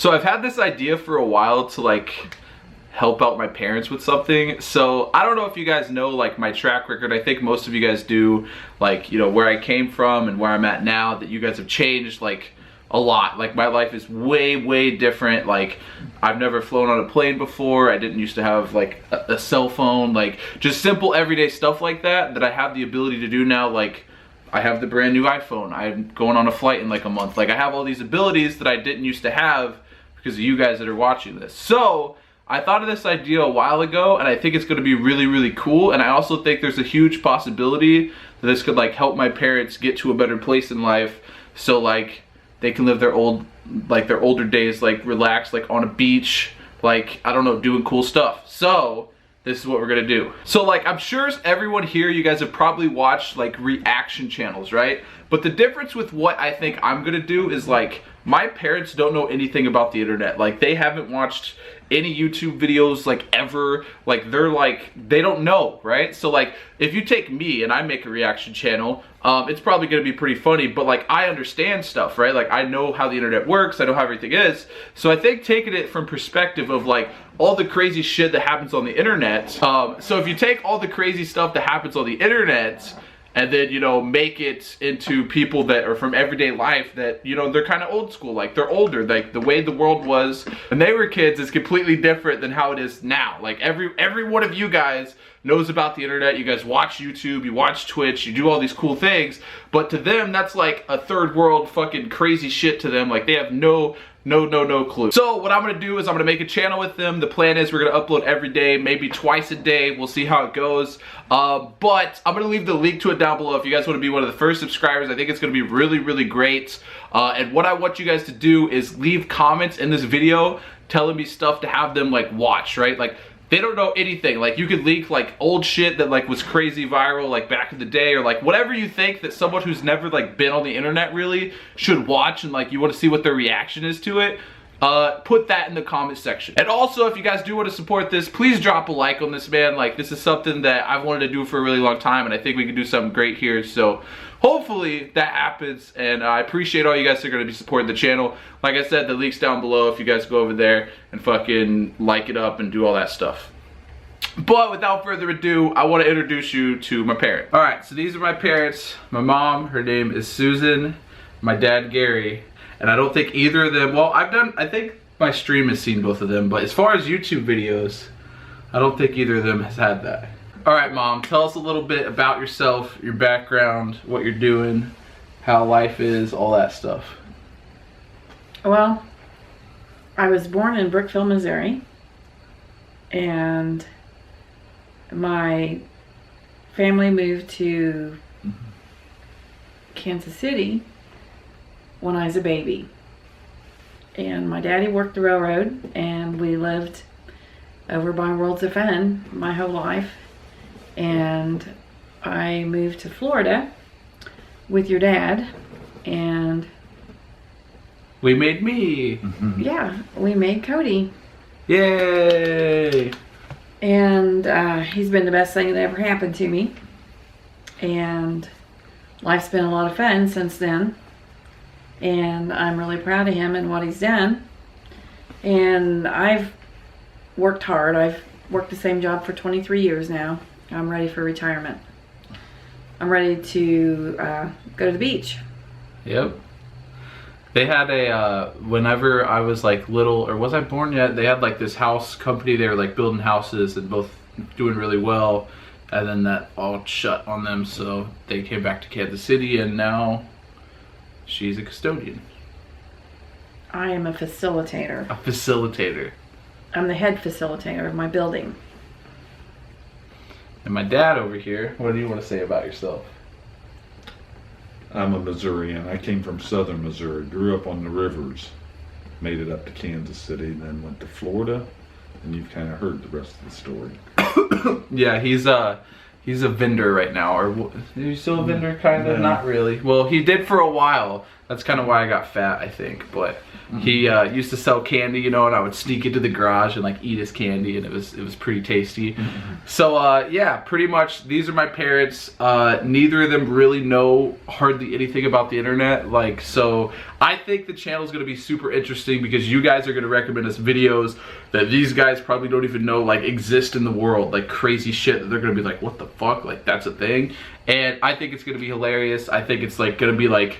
So I've had this idea for a while to like help out my parents with something. So I don't know if you guys know like my track record. I think most of you guys do, like, you know, where I came from and where I'm at now, that you guys have changed like a lot. Like my life is way different. Like I've never flown on a plane before. I didn't used to have like a cell phone, like just simple everyday stuff like that I have the ability to do now. Like I have the brand new iPhone. I'm going on a flight in like a month. Like I have all these abilities that I didn't used to have because of you guys that are watching this. So I thought of this idea a while ago, and I think it's going to be really cool. And I also think there's a huge possibility that this could like help my parents get to a better place in life, so like they can live their older days like relaxed, like on a beach, like I don't know, doing cool stuff. So this is what we're gonna do. So like I'm sure everyone here, you guys have probably watched like reaction channels, right? But the difference with what I think I'm gonna do is like my parents don't know anything about the internet. Like they haven't watched any YouTube videos like ever. Like they're like, they don't know, right? So like if you take me and I make a reaction channel, it's probably gonna be pretty funny, but like I understand stuff, right? Like I know how the internet works, I know how everything is. So I think taking it from perspective of like all the crazy shit that happens on the internet. So if you take all the crazy stuff that happens on the internet and then, you know, make it into people that are from everyday life that, you know, they're kind of old school, like they're older, like the way the world was when they were kids is completely different than how it is now. Like every one of you guys knows about the internet. You guys watch YouTube, you watch Twitch, you do all these cool things, but to them that's like a third world fucking crazy shit to them. Like they have no clue. So what I'm gonna do is I'm gonna make a channel with them. The plan is we're gonna upload every day, maybe twice a day. We'll see how it goes. But I'm gonna leave the link to it down below if you guys wanna be one of the first subscribers. I think it's gonna be really great. And what I want you guys to do is leave comments in this video telling me stuff to have them like watch, right? Like they don't know anything. Like you could leak like old shit that like was crazy viral like back in the day, or like whatever you think that someone who's never like been on the internet really should watch, and like you want to see what their reaction is to it. Put that in the comment section. And also, if you guys do want to support this, please drop a like on this, man. Like this is something that I've wanted to do for a really long time, and I think we can do something great here. So hopefully that happens, and I appreciate all you guys that are going to be supporting the channel. Like I said, the link's down below if you guys go over there and fucking like it up and do all that stuff. But without further ado, I want to introduce you to my parents. Alright, so these are my parents. My mom, her name is Susan. My dad, Gary. And I don't think either of them, well, I think my stream has seen both of them, but as far as YouTube videos, I don't think either of them has had that. Alright, Mom, tell us a little bit about yourself, your background, what you're doing, how life is, all that stuff. Well, I was born in Brookville, Missouri, and my family moved to Kansas City when I was a baby. And my daddy worked the railroad, and we lived over by Worlds of Fun my whole life. And I moved to Florida with your dad, and we made me. Yeah, we made Cody. Yay! And he's been the best thing that ever happened to me. And life's been a lot of fun since then. And I'm really proud of him and what he's done. And I've worked hard. I've worked the same job for 23 years now. I'm ready for retirement. I'm ready to go to the beach. Yep. They had a, whenever I was like little, or was I born yet? They had like this house company. They were like building houses and both doing really well. And then that all shut on them. So they came back to Kansas City, and now she's a custodian. I am a facilitator. A facilitator. I'm the head facilitator of my building. And my dad over here, what do you want to say about yourself? I'm a Missourian. I came from southern Missouri, grew up on the rivers, made it up to Kansas City, then went to Florida, and you've kind of heard the rest of the story. Yeah, he's a vendor right now, or is he still a vendor? Kind of, No. Not really. Well, he did for a while. That's kind of why I got fat, I think. But he used to sell candy, you know, and I would sneak into the garage and like eat his candy, and it was pretty tasty. So yeah, pretty much these are my parents. Neither of them really know hardly anything about the internet, like, so I think the channel is going to be super interesting because you guys are going to recommend us videos that these guys probably don't even know like exist in the world, like crazy shit that they're going to be like, what the fuck, like that's a thing. And I think it's going to be hilarious. I think it's like going to be like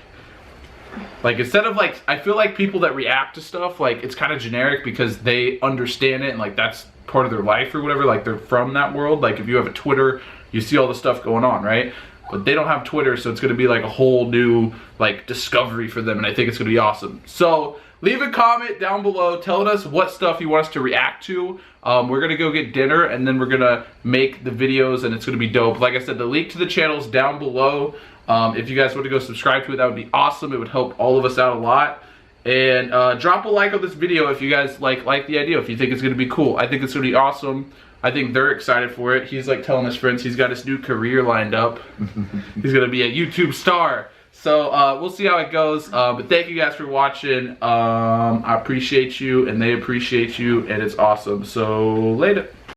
instead of like, I feel like people that react to stuff, like it's kind of generic because they understand it and like that's part of their life or whatever, like they're from that world. Like if you have a Twitter, you see all the stuff going on, right? But they don't have Twitter, so it's going to be like a whole new like discovery for them, and I think it's going to be awesome. So leave a comment down below telling us what stuff you want us to react to. We're going to go get dinner, and then we're going to make the videos, and it's going to be dope. Like I said, the link to the channel is down below. If you guys want to go subscribe to it, that would be awesome. It would help all of us out a lot. And drop a like on this video if you guys like the idea, if you think it's going to be cool. I think it's going to be awesome. I think they're excited for it. He's like telling his friends he's got his new career lined up. He's going to be a YouTube star. So we'll see how it goes. But thank you guys for watching. I appreciate you, and they appreciate you, and it's awesome. So later.